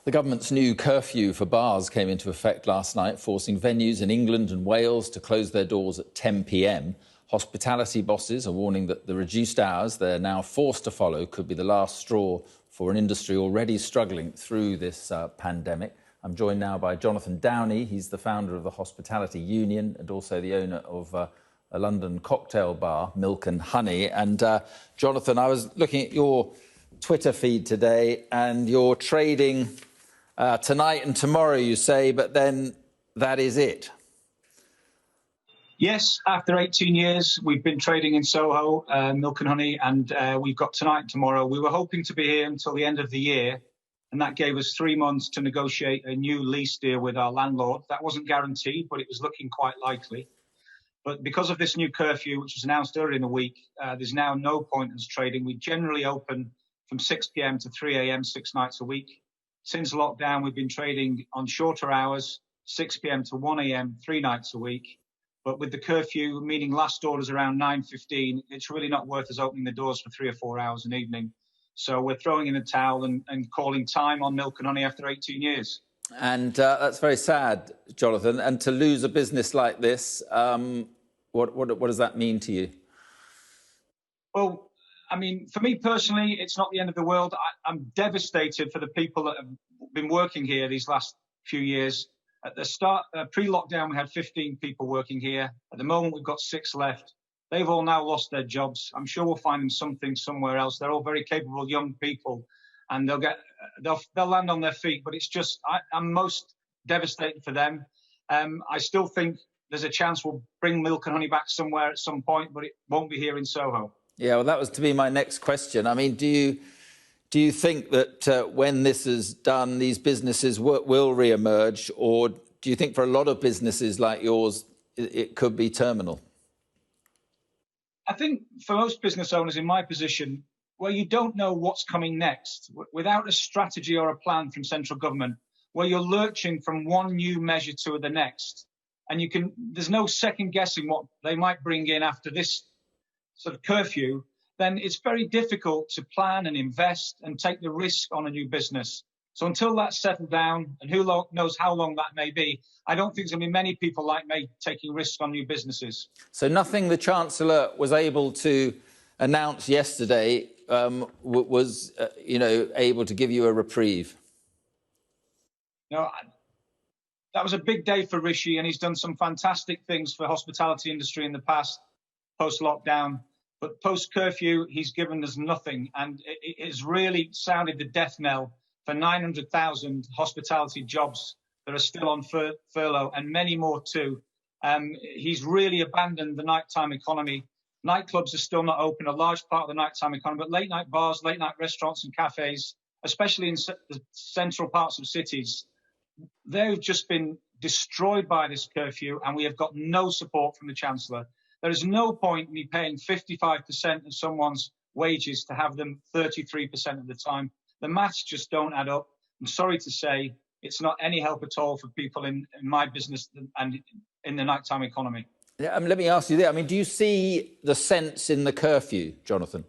The government's new curfew for bars came into effect last night, forcing venues in England and Wales to close their doors at 10 p.m. Hospitality bosses are warning that the reduced hours they're now forced to follow could be the last straw for an industry already struggling through this pandemic. I'm joined now by Jonathan Downey. He's the founder of the Hospitality Union and also the owner of a London cocktail bar, Milk and Honey. And Jonathan, I was looking at your Twitter feed today and you're trading tonight and tomorrow, you say, but then that is it. Yes, after 18 years, we've been trading in Soho, Milk and Honey, and we've got tonight and tomorrow. We were hoping to be here until the end of the year, and that gave us 3 months to negotiate a new lease deal with our landlord. That wasn't guaranteed, but it was looking quite likely. But because of this new curfew, which was announced earlier in the week, there's now no point in us trading. We generally open from 6 p.m. to 3 a.m. 6 nights a week. Since lockdown, we've been trading on shorter hours, 6 p.m. to 1 a.m. 3 nights a week. But with the curfew, meaning last orders around 9:15, it's really not worth us opening the doors for 3 or 4 hours an evening. So we're throwing in the towel and calling time on Milk and Honey after 18 years. And that's very sad, Jonathan. And to lose a business like this, what does that mean to you? Well, I mean, for me personally, it's not the end of the world. I'm devastated for the people that have been working here these last few years. At the start, pre-lockdown, we had 15 people working here. At the moment, we've got 6 left. They've all now lost their jobs. I'm sure we'll find them something somewhere else. They're all very capable young people, and they'll land on their feet. But it's just, I'm most devastated for them. I still think there's a chance we'll bring Milk and Honey back somewhere at some point, but it won't be here in Soho. Yeah, well, that was to be my next question. I mean, do you think that when this is done, these businesses will re-emerge, or do you think for a lot of businesses like yours, it could be terminal? I think for most business owners in my position, where you don't know what's coming next, without a strategy or a plan from central government, where you're lurching from one new measure to the next, and there's no second guessing what they might bring in after this sort of curfew, then it's very difficult to plan and invest and take the risk on a new business. So until that's settled down, and who knows how long that may be, I don't think there's going to be many people like me taking risks on new businesses. So nothing the Chancellor was able to announce yesterday was, able to give you a reprieve? No, that was a big day for Rishi, and he's done some fantastic things for the hospitality industry in the past, post-lockdown. But post-curfew, he's given us nothing, and it has really sounded the death knell for 900,000 hospitality jobs that are still on furlough, and many more too. He's really abandoned the nighttime economy. Nightclubs are still not open, a large part of the nighttime economy, but late-night bars, late-night restaurants and cafes, especially in the central parts of cities, they've just been destroyed by this curfew, and we have got no support from the Chancellor. There is no point in me paying 55% of someone's wages to have them 33% of the time. The maths just don't add up. I'm sorry to say, it's not any help at all for people in my business and in the nighttime economy. Yeah, let me ask you this. I mean, do you see the sense in the curfew, Jonathan?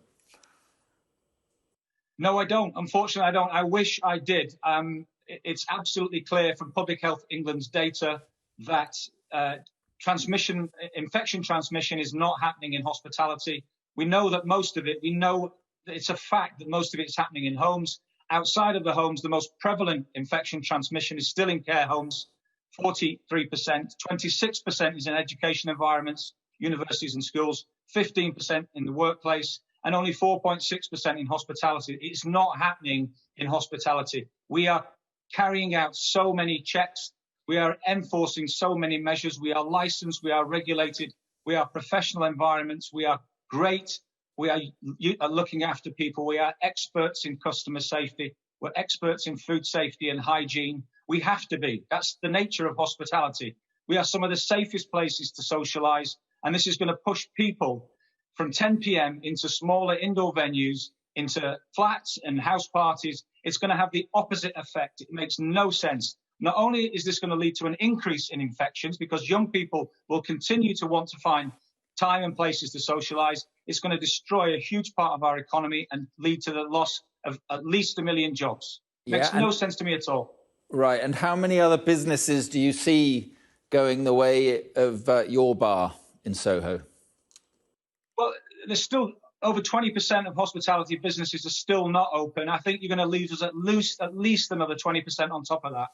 No, I don't. Unfortunately, I don't. I wish I did. It's absolutely clear from Public Health England's data that infection transmission is not happening in hospitality. We know that we know that it's a fact that most of it's happening in homes. Outside of the homes, the most prevalent infection transmission is still in care homes, 43%, 26% is in education environments, universities and schools, 15% in the workplace, and only 4.6% in hospitality. It's not happening in hospitality. We are carrying out so many checks. We are enforcing so many measures. We are licensed. We are regulated. We are professional environments. We are great. We are looking after people. We are experts in customer safety. We're experts in food safety and hygiene. We have to be. That's the nature of hospitality. We are some of the safest places to socialise. And this is going to push people from 10 p.m. into smaller indoor venues, into flats and house parties. It's going to have the opposite effect. It makes no sense. Not only is this going to lead to an increase in infections because young people will continue to want to find time and places to socialise, it's going to destroy a huge part of our economy and lead to the loss of at least 1 million jobs. Makes no sense to me at all. Right. And how many other businesses do you see going the way of your bar in Soho? Well, there's still over 20% of hospitality businesses are still not open. I think you're going to lose us at least another 20% on top of that.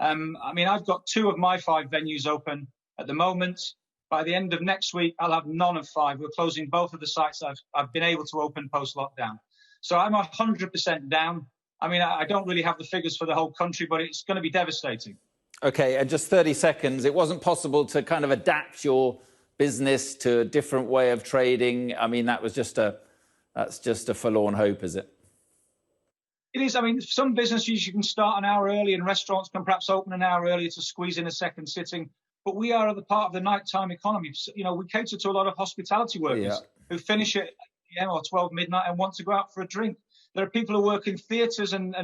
I mean, I've got 2 of my 5 venues open at the moment. By the end of next week, I'll have none of 5. We're closing both of the sites I've been able to open post-lockdown. So I'm 100% down. I mean, I don't really have the figures for the whole country, but it's going to be devastating. OK, and just 30 seconds. It wasn't possible to kind of adapt your business to a different way of trading. I mean, that's just a forlorn hope, is it? It is. I mean, some businesses you can start an hour early, and restaurants can perhaps open an hour earlier to squeeze in a second sitting. But we are at the part of the nighttime economy. You know, we cater to a lot of hospitality workers who finish at 8 p.m. or 12 midnight and want to go out for a drink. There are people who work in theatres and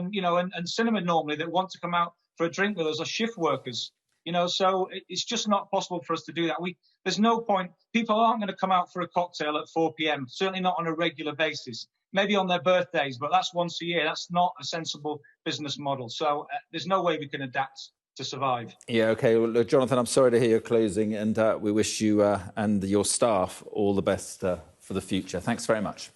cinema normally that want to come out for a drink with us, are shift workers. You know, so it's just not possible for us to do that. There's no point. People aren't going to come out for a cocktail at 4 p.m., certainly not on a regular basis. Maybe on their birthdays, but that's once a year. That's not a sensible business model. So there's no way we can adapt to survive. Yeah, OK. Well, look, Jonathan, I'm sorry to hear you're closing, and we wish you and your staff all the best for the future. Thanks very much.